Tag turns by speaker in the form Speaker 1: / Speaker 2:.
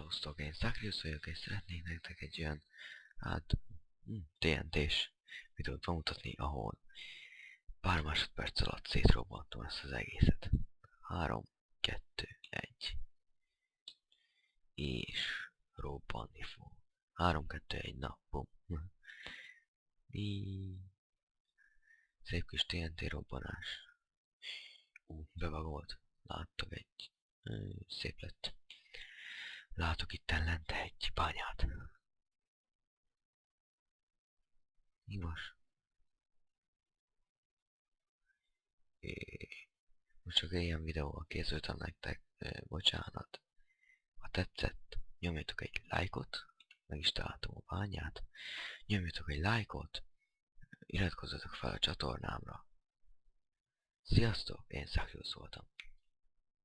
Speaker 1: Szevasztok, én Szakriusz vagyok, és szeretnék nektek egy olyan, TNT-s videót bemutatni, ahol pár másodperc alatt szétrobbantom ezt az egészet. 3, 2, 1. És robbanni fog. 3, 2, 1, na, bum. Szép kis TNT robbanás. Bevagolt. Láttok egy... Szép lett. Látok itten lent egy bányát. Igaz? Most csak ilyen videóval készültem nektek, bocsánat. Ha tetszett, nyomjatok egy lájkot, meg is találtam a bányát. Nyomjatok egy lájkot, iratkozzatok fel a csatornámra. Sziasztok, én Szakriusz voltam.